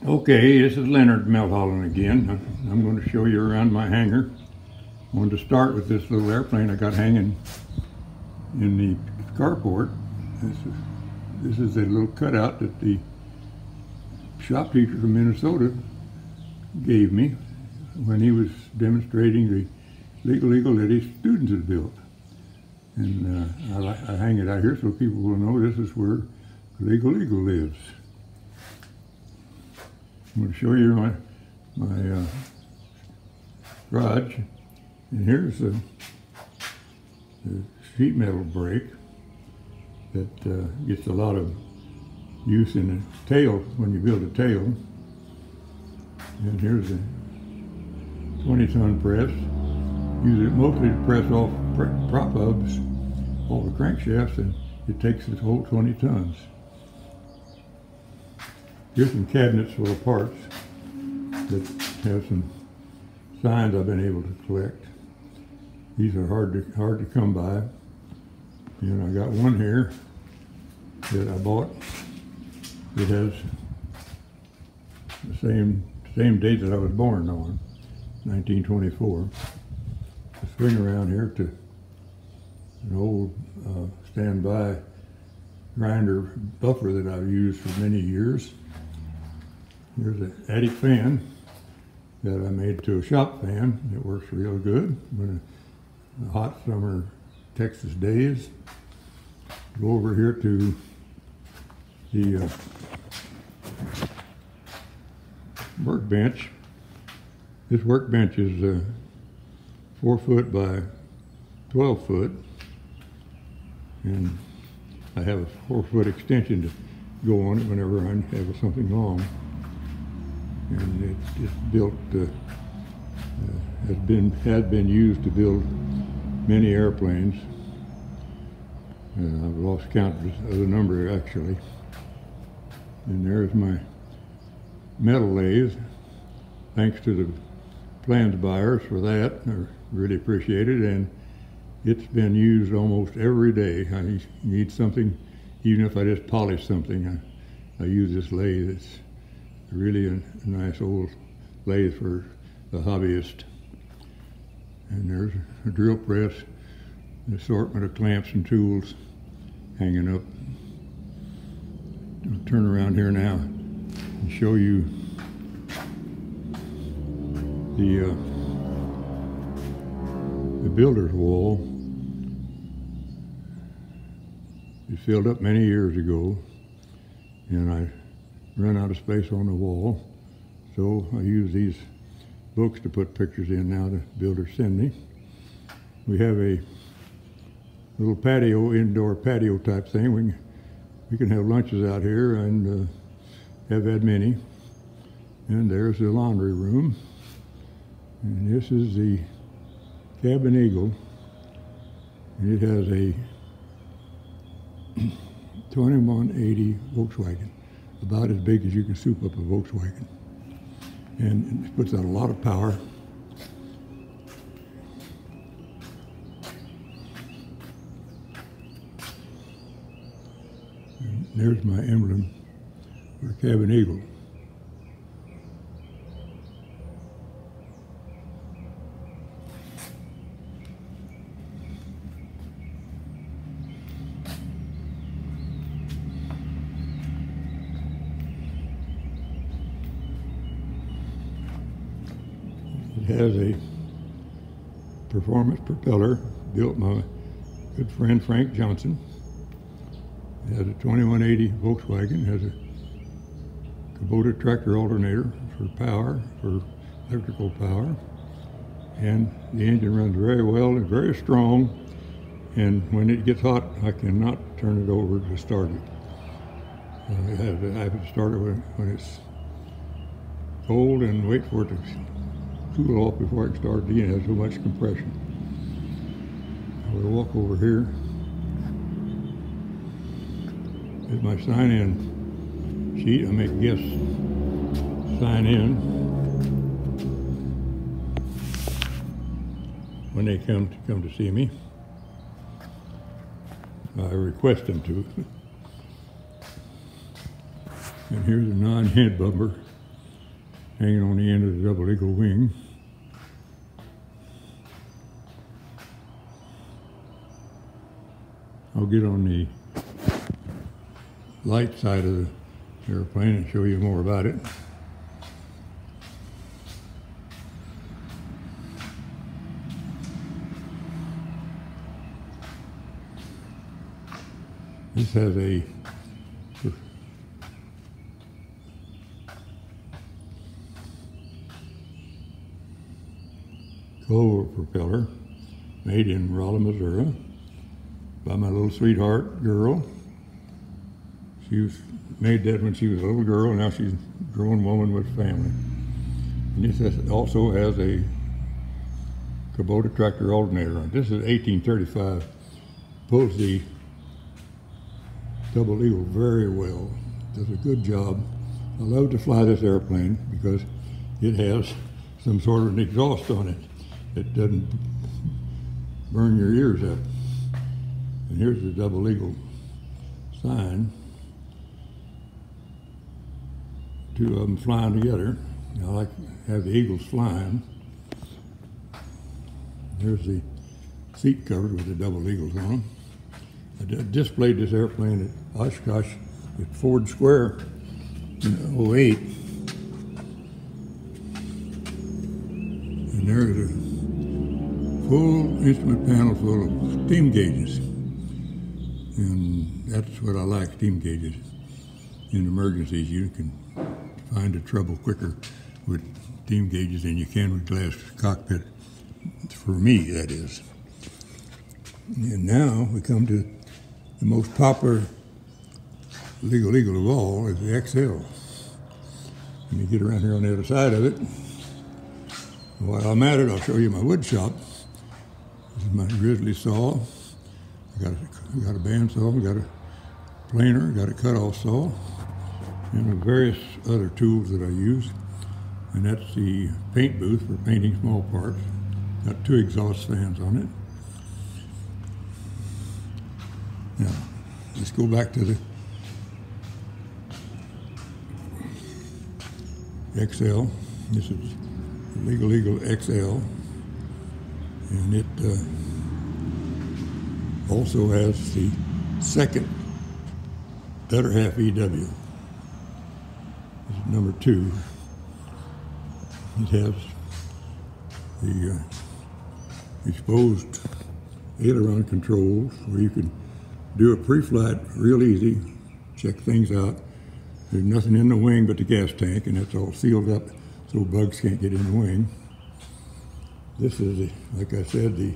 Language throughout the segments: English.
Okay, this is Leonard Mulholland again. I'm going to show you around my hangar. I wanted to start with this little airplane I got hanging in the carport. This is a little cutout that the shop teacher from Minnesota gave me when he was demonstrating the Legal Eagle that his students had built. And I hang it out here so people will know this is where Legal Eagle lives. I'm going to show you my garage, and here's the sheet metal brake that gets a lot of use in the tail when you build a tail. And here's a 20-ton press. Use it mostly to press off prop hubs, all the crankshafts, and it takes this whole 20 tons. Here's some cabinets full of parts that have some signs I've been able to collect. These are hard to come by. And I got one here that I bought. It has the same date that I was born on, 1924. I swing around here to an old standby grinder buffer that I've used for many years. Here's an attic fan that I made to a shop fan. It works real good when the hot summer Texas days. Go over here to the workbench. This workbench is 4 foot by 12 foot, and I have a 4-foot extension to go on it whenever I have something long. And it's built, has been used to build many airplanes. I've lost count of the number actually. And there's my metal lathe. Thanks to the plans buyers for that. I really appreciate it. And it's been used almost every day. I need something, even if I just polish something, I use this lathe. It's really a nice old lathe for the hobbyist. And there's a drill press, an assortment of clamps and tools hanging up. I'll turn around here now and show you the builder's wall. It filled up many years ago, and I run out of space on the wall, so I use these books to put pictures in now the builders send me. We have a little patio, indoor patio type thing. We can have lunches out here, and have had many. And there's the laundry room. And this is the Cabin Eagle. And it has a 2180 Volkswagen, about as big as you can soup up a Volkswagen. And it puts out a lot of power. And there's my emblem for Cabin Eagle. It has a performance propeller built by my good friend Frank Johnson. It has a 2180 Volkswagen. It has a Kubota tractor alternator for power, for electrical power. And the engine runs very well and very strong. And when it gets hot, I cannot turn it over to start it. I have to start it when it's cold and wait for it to cool off before I can start it again. It has so much compression. I will walk over here. Here's my sign-in sheet. I make guests sign in when they come to see me. I request them to. And here's a non-head bumper hanging on the end of the double eagle wing. I'll get on the light side of the airplane and show you more about it. This has a Clover propeller made in Rolla, Missouri by my little sweetheart girl. She made that when she was a little girl. Now she's a grown woman with family. And this also has a Kubota tractor alternator on it. This is 1835. Pulls the double eagle very well. Does a good job. I love to fly this airplane because it has some sort of an exhaust on it. It doesn't burn your ears up. And here's the double eagle sign. Two of them flying together. I like to have the eagles flying. Here's the seat covers with the double eagles on them. I displayed this airplane at Oshkosh at Ford Square in '08. And there's a full instrument panel full of steam gauges. And that's what I like, steam gauges. In emergencies, you can find the trouble quicker with steam gauges than you can with glass cockpit. For me, that is. And now we come to the most popular legal eagle of all, is the XL. Let me get around here on the other side of it. While I'm at it, I'll show you my wood shop. This is my grizzly saw. I got a bandsaw, got a planer, got a cutoff saw, and various other tools that I use. And that's the paint booth for painting small parts. Got 2 exhaust fans on it. Now, let's go back to the XL. This is the Legal Eagle XL, and it also has the second better half EW. This is number 2. It has the exposed aileron controls where you can do a pre-flight real easy, check things out. There's nothing in the wing but the gas tank, and it's all sealed up so bugs can't get in the wing. This is, like I said, the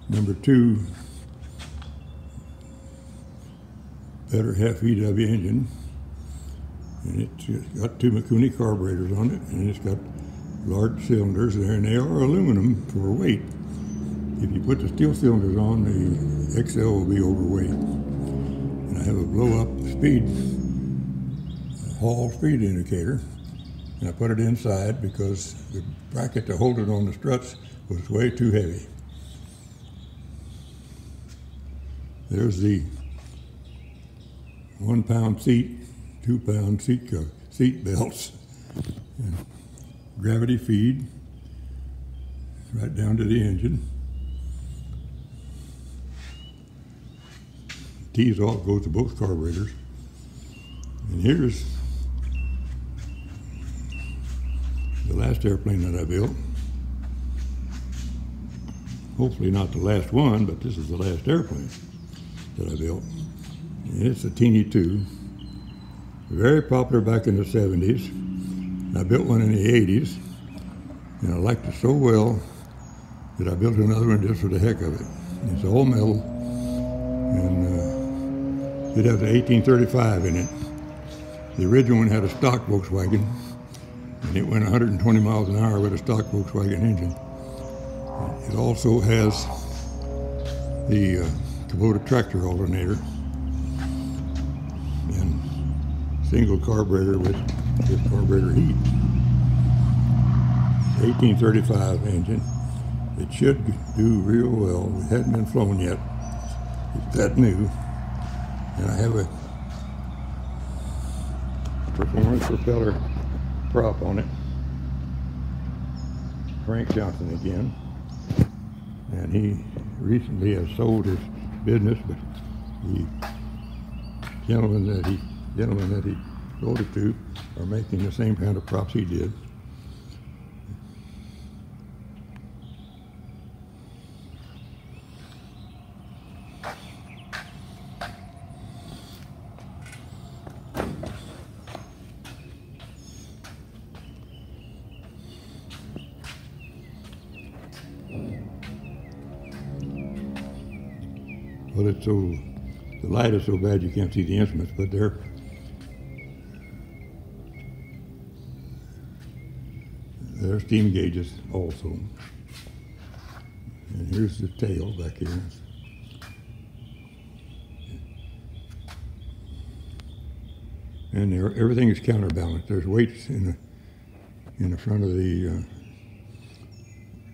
number 2 better half EW engine, and it's got 2 Mikuni carburetors on it, and it's got large cylinders there, and they are aluminum for weight. If you put the steel cylinders on, the XL will be overweight. And I have a blow-up speed, Hall speed indicator, and I put it inside because the bracket to hold it on the struts was way too heavy. There's the 1-pound seat, 2-pound seat belts, and gravity feed right down to the engine. Tees off goes to both carburetors. And here's the last airplane that I built. Hopefully not the last one, but this is the last airplane that I built. And it's a Teeny 2. Very popular back in the 70s. I built one in the 80s, and I liked it so well that I built another one just for the heck of it. It's all metal, and it has an 1835 in it. The original one had a stock Volkswagen, and it went 120 miles an hour with a stock Volkswagen engine. It also has the Kubota tractor alternator and single carburetor with this carburetor heat. 1835 engine. It should do real well. It hasn't been flown yet. It's that new. And I have a performance propeller prop on it. Frank Johnson again, and he recently has sold his business, but the gentlemen that he sold it to are making the same kind of props he did. Well, the light is so bad you can't see the instruments, but they're steam gauges also. And here's the tail back here. And everything is counterbalanced. There's weights in the front of the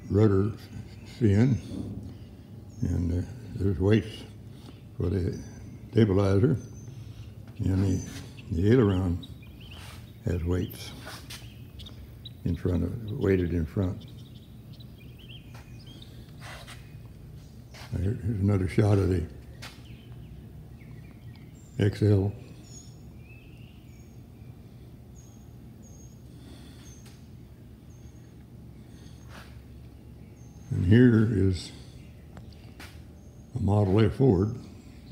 rudder fin, and there's weights for the stabilizer, and the aileron has weights in front of, weighted in front. Here's another shot of the XL. And here is a Model A Ford,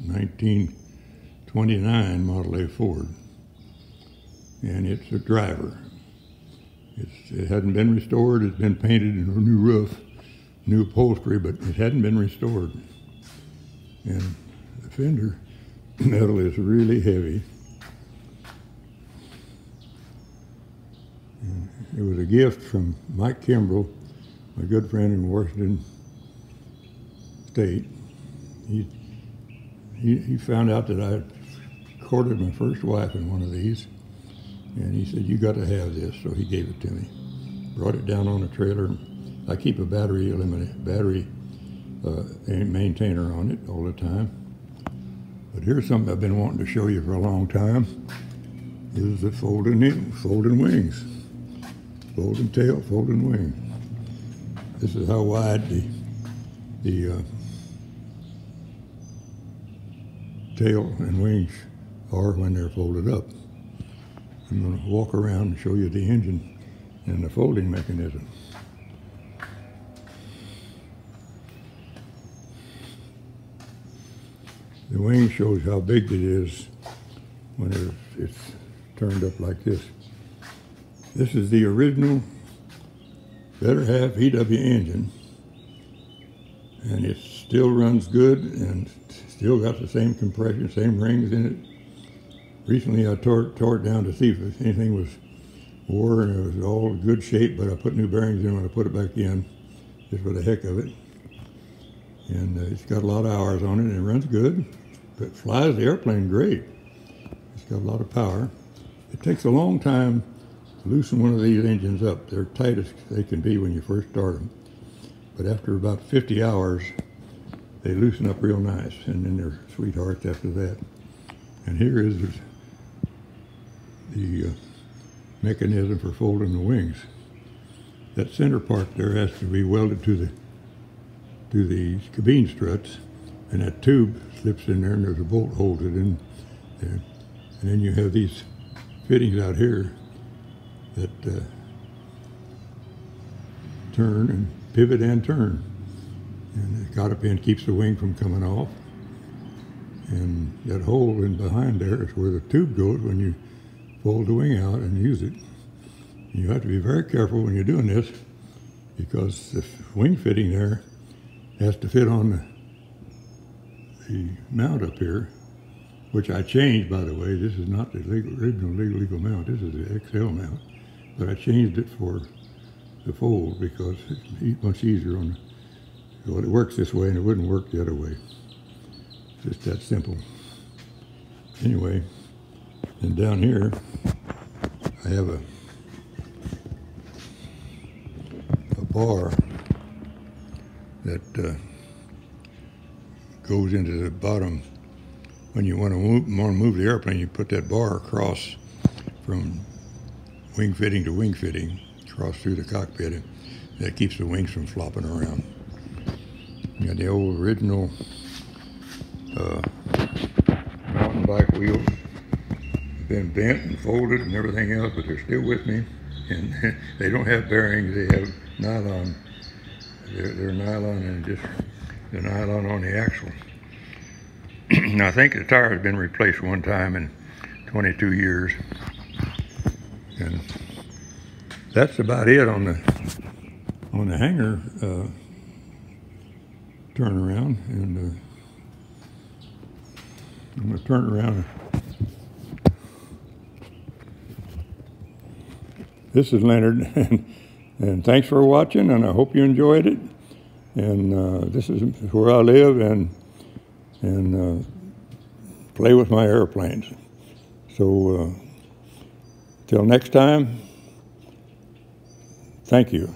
1929 Model A Ford, and it's a driver. It hadn't been restored. It's been painted in a new roof, new upholstery, but it hadn't been restored. And the fender metal is really heavy. And it was a gift from Mike Kimbrell, my good friend in Washington State. He found out that I courted my first wife in one of these, and he said, "You got to have this," so he gave it to me. Brought it down on a trailer. I keep a battery maintainer on it all the time. But here's something I've been wanting to show you for a long time. Is the folding wings. Folding tail, folding wing. This is how wide the tail and wings are when they're folded up. I'm going to walk around and show you the engine and the folding mechanism. The wing shows how big it is when it's turned up like this. This is the original better half VW engine, and it still runs good and still got the same compression, same rings in it. Recently I tore it down to see if anything was wore, and it was all in good shape, but I put new bearings in when I put it back in, just for the heck of it. And it's got a lot of hours on it, and it runs good. It flies the airplane great. It's got a lot of power. It takes a long time to loosen one of these engines up. They're tight as they can be when you first start them. But after about 50 hours, they loosen up real nice, and then they're sweethearts after that. And here is the mechanism for folding the wings. That center part there has to be welded to the cabine struts, and that tube slips in there, and there's a bolt holds it in there. And then you have these fittings out here that turn and pivot and turn. And the cotter pin keeps the wing from coming off. And that hole in behind there is where the tube goes when you fold the wing out and use it. You have to be very careful when you're doing this, because the wing fitting there has to fit on the mount up here, which I changed, by the way. This is not the original legal mount. This is the XL mount, but I changed it for the fold because it's much easier on the, well, it works this way and it wouldn't work the other way. It's just that simple. Anyway, and down here I have a bar that goes into the bottom. When you want to move the airplane, you put that bar across from wing fitting to wing fitting, across through the cockpit, that keeps the wings from flopping around. You got the old original mountain bike wheels. Been bent and folded and everything else, but they're still with me. And they don't have bearings, they have nylon. They're nylon and just the nylon on the axle. Now, I think the tire has been replaced one time in 22 years. And that's about it on the hanger turnaround. And I'm going to turn it around. This is Leonard, and thanks for watching, and I hope you enjoyed it. And this is where I live and play with my airplanes. So till next time, thank you.